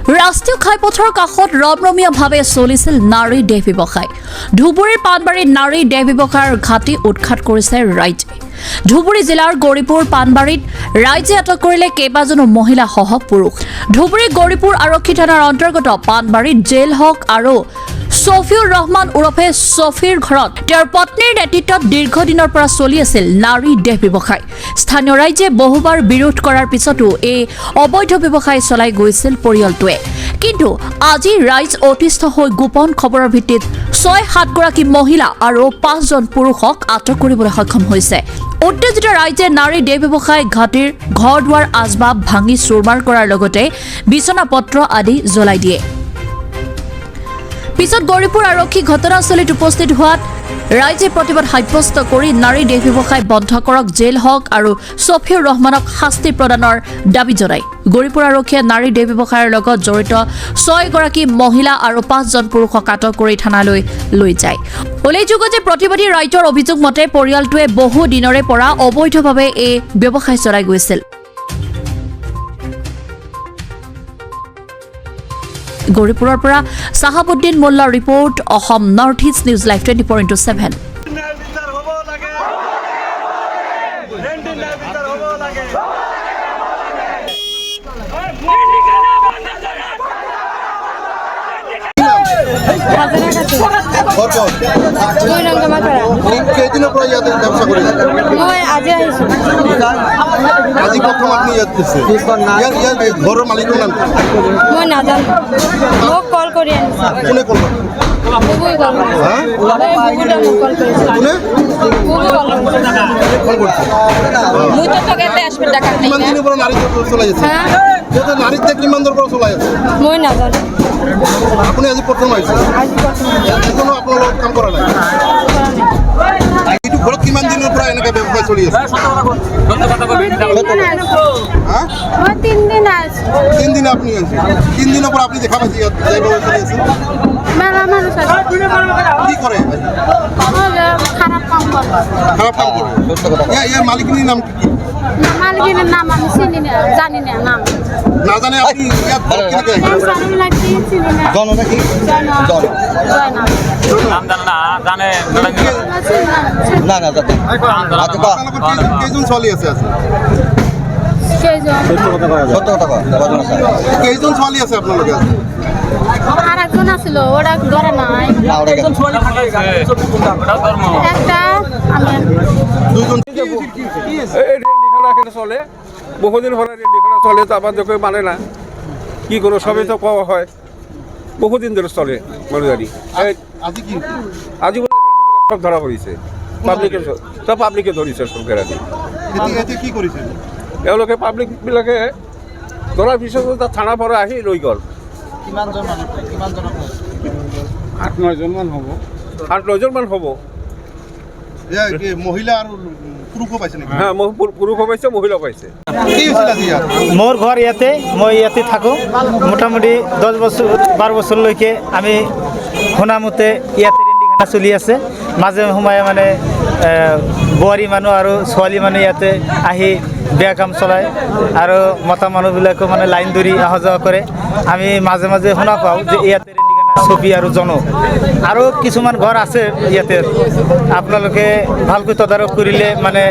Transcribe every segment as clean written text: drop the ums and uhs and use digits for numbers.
ৰাষ্ট্ৰীয় ঘাইপথৰ কাষত ৰমৰমীয়াভাৱে চলিছিল নাৰী দেহ ব্যৱসায়। ধুবুৰীৰ পাণবাৰীত নাৰী দেহ ব্যৱসায়ৰ ঘাটি উৎখাত কৰিছে ৰাইজে। ধুবুৰী জিলাৰ গৌৰীপুৰ পাণবাৰীত ৰাইজে আটক কৰিলে কেইবাজনো মহিলাসহ পুৰুষ। ধুবুৰী গৌৰীপুৰ আৰক্ষী থানাৰ অন্তৰ্গত পাণবাৰীত জেল হক আৰু ছফিউৰ ৰহমান ওৰফে ছফিৰ ঘৰত তেওঁৰ পত্নীৰ নেতৃত্বত দীৰ্ঘদিনৰ পৰা চলি আছিল নাৰী দেহ ব্যৱসায়। স্থানীয় ৰাইজে বহুবাৰ বিৰোধ কৰাৰ পিছতো এই অবৈধ ব্যৱসায় চলাই গৈছিল পৰিয়ালটোৱে। কিন্তু আজি ৰাইজ অতিষ্ঠ হৈ গোপন খবৰৰ ভিত্তিত ৬-৭ গৰাকী মহিলা আৰু ৫ জন পুৰুষক আটক কৰিবলৈ সক্ষম হৈছে। উত্তেজিত ৰাইজে নাৰী দেহ ব্যৱসায় ঘাটিৰ ঘৰ দুৱাৰ আচবাব ভাঙি চুৰমাৰ কৰাৰ লগতে বিচনা পত্ৰ আদি জ্বলাই দিয়ে। পিছত গৌৰীপুৰ আৰক্ষী ঘটনাস্থলীত উপস্থিত হোৱাত ৰাইজে প্ৰতিবাদ সাব্যস্ত কৰি নাৰী দেহ ব্যৱসায় বন্ধ কৰক, জেল হক আৰু ছফিউৰ ৰহমানক শাস্তি প্ৰদানৰ দাবী জনায়। গৌৰীপুৰ আৰক্ষীয়ে নাৰী দেহ ব্যৱসায়ৰ লগত জড়িত ৬ গৰাকী মহিলা আৰু ৫ জন পুৰুষক আটক কৰি থানালৈ লৈ যায়। উল্লেখযোগ্য যে প্ৰতিবাদী ৰাইজৰ অভিযোগ মতে পৰিয়ালটোৱে বহু দিনৰে পৰা অবৈধভাৱে এই ব্যৱসায় চলাই গৈছিল। গৌৰীপুৰৰ পৰা চাহাবুদ্দিন মোল্লাৰ ৰিপৰ্ট, অসম নৰ্থ ইষ্ট নিউজ লাইভ 24/7। কেইদিনৰ পৰা ইয়াতে ব্যৱস্থা কৰিছে? মই আজি আহিছোঁ। আজি প্ৰথম আপুনি ইয়াত দিছে। ইয়াৰ ঘৰৰ মালিকৰ নাম? মই নাজানো, মোক কল কৰি আনিছে। কোনে কল কৰে? বুবুই কল কৰিছে। মোক কল কৰিছে। কোনে কল কৰিছে? মুই তো তোকে আসবে টাকা নেই কিমান না। দিনৰ পৰা নাৰী চলাই আছে? ইয়াতে নাৰীতে কিমান দিনৰ পৰা চলাই আছে? মই নাজানো। আপুনি আজি প্ৰথম আহিছে? আজি প্ৰথম এখনো আপোনাৰ লগত কাম কৰা নাই? এইটো ঘৰত কিমান দিনৰ পৰা এনেকৈ ব্যৱসায় চলি আছে? হা? মই 3 দিন আছো। 3 দিন আপনি আছে? 3 দিনৰ পৰা আপুনি দেখা পাইছে ইয়াত যাই চলি আছে? মেলা মানুষ আছে। কি কৰে? খারাপ কাম করে। খারাপ কাম করে? ইয়ার মালিকের নাম কি? মালিকের নাম আমি চিনি না, জানি না নাম। না জানে আপনি ইয়াত কিনকে জানি না কি চিনি না। জন নাকি? জন। নাম জানে না, জানে না না জানে। কেজন চলি আছে আছে? কেজন চলি আছে আপনার লগে আছে? আর একজন আছিল, ওরা ধরে নাই। একটা আমি দুইজন রেন্ডিখানা চলে, বহুদিন হলে রেন্ডিখানা চলে, তারপর যখন মানে না কি করো, সবই তো কওয়া হয়, বহুদিন ধরে চলে মরুদারি। আজি কি? আজি সব ধরা পড়িছে, সব পাবলিকে ধরিছে সরকার। এতে কি করেছে? এওঁলোকে পাবলিক বিলাকে ধরার পিছত তার থানা পরে আহি লৈ গল। 8-9 জন মান হব, 8-9 জন মান হব। মহিলা আর পুরুষও পাইছে নাকি? হ্যাঁ, পুরুষও পাইছে, মহিলাও পাইছে। কি হয়েছিল আজি ইয়াত? মোর ঘর ইয়াতে, মই ইয়াতে থাকো মোটামুটি 10 বছর 12 বছরলৈকে আমি শুনা মতে ইয়াতে ৰেন্দিখানা চলি আছে। মাজে সময়ে মানে বোৱাৰী মানুহ আৰু ছোৱালী মানুহ ইয়াতে আহি বেয়া কাম চলায় আৰু মতা মানুহবিলাকো মানে লাইন ধৰি অহা যোৱা কৰে। আমি মাজে মাজে শুনা পাওঁ যে ইয়াতে ছবি আৰু জন আৰু কিছুমান ঘৰ আছে ইয়াতে। আপোনালোকে ভালকৈ তদাৰক কৰিলে, মানে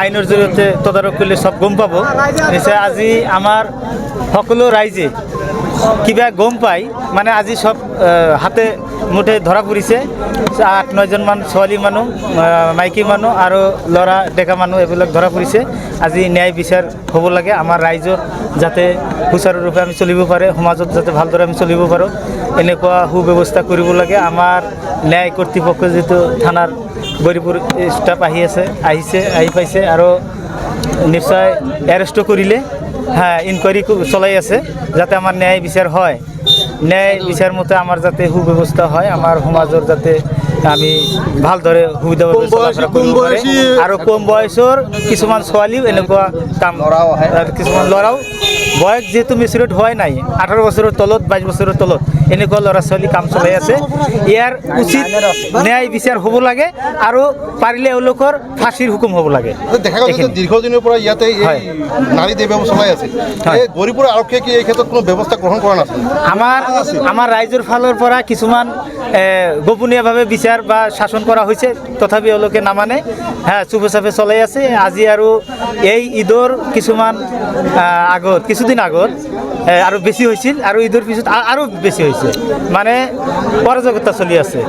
আইনৰ জৰিয়তে তদাৰক কৰিলে চব গম পাব। নিশ্চয় আজি আমাৰ সকলো ৰাইজে কিবা গম পাই মানে আজি সব হাতে মুঠে ধৰা পৰিছে। 8-9 জন মান ছোৱালী মানুহ, মাইকী মানুহ আৰু ল'ৰা ডেকা মানুহ এইবিলাক ধৰা পৰিছে। আজি ন্যায় বিচাৰ হ'ব লাগে, আমাৰ ৰাইজৰ যাতে সুচাৰুৰূপে আমি চলিব পাৰে, সমাজত যাতে ভালদৰে আমি চলিব পাৰোঁ, এনেকুৱা সুব্যৱস্থা কৰিব লাগে। আমাৰ ন্যায় কৰ্তৃপক্ষ যিটো থানাৰ গৌৰীপুৰ ষ্টাফ আহি পাইছে আৰু নিশ্চয় এৰেষ্ট কৰিলে। হ্যাঁ, ইনকোয়ারি চলাই আছে যাতে আমার ন্যায় বিচার হয়, ন্যায় বিচার মতে আমার যাতে সুব্যবস্থা হয়, আমার সমাজৰ যাতে আমি ভালদৰে সুবিধাভাৱে চলাফেৰা কৰিব পাৰে। আৰু কম বয়সৰ কিছুমান ছোৱালীও এনেকুৱা কাম, কিছুমান ল'ৰাও বয়স যিহেতু মেচিউৰিট হোৱাই নাই 18 বছৰৰ তলত 22 বছৰৰ তলত এনেকুৱা ল'ৰা ছোৱালী কাম চলাই আছে ইয়াৰ উচিত ন্যায় বিচাৰ হ'ব লাগে আৰু পাৰিলে এওঁলোকৰ ফাঁচীৰ হুকুম হ'ব লাগে দেখা গৈছে যে দীৰ্ঘদিনৰ পৰা ইয়াতে এই হয়। নাৰী দেহ চলাই আছে হয়। এই গৌৰীপুৰ আৰক্ষীয়ে কি এই ক্ষেত্ৰত কোনো ব্যৱস্থা গ্ৰহণ কৰা নাছিল আমাৰ ৰাইজৰ ফালৰ পৰা কিছুমান গোপনীয়ভাৱে বিচাৰ বা শাসন কৰা হৈছে তথাপি এওঁলোকে নামানে চুপে চাপে চলাই আছে আজি আৰু এই ঈদৰ কিছুমান আগত কিছুদিন আগত আৰু বেছি হৈছিল আৰু ঈদৰ পিছত আৰু বেছি হৈছে মানে অৰাজকতা চলি আছে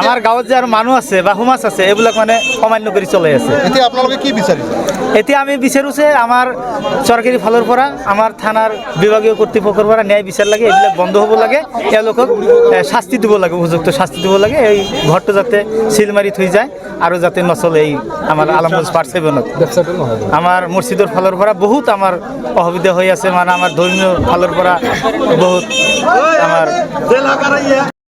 আমাৰ গাঁৱত যে আৰু মানুহ আছে বা সমাজ আছে এইবিলাক মানে অমান্য কৰি চলাই আছে এতিয়া আপোনালোকে কি বিচাৰিছে এতিয়া আমি বিচাৰোঁ যে আমাৰ চৰকাৰী ফালৰ পৰা আমাৰ থানাৰ বিভাগীয় কৰ্তৃপক্ষৰ পৰা ন্যায় বিচাৰ লাগে এইবিলাক বন্ধ হ'ব লাগে তেওঁলোকক শাস্তি দিব লাগে উপযুক্ত শাস্তি দিব লাগে এই ঘৰটো যাতে চিল মাৰি থৈ যায় আৰু যাতে নচলে এই আমাৰ আলমগঞ্জ পাৰ্ট 7ত আমাৰ মছজিদৰ ফালৰ পৰা বহুত আমাৰ অসুবিধা হৈ আছে মানে আমাৰ ধৰ্মীয় ফালৰ পৰা বহুত আমাৰ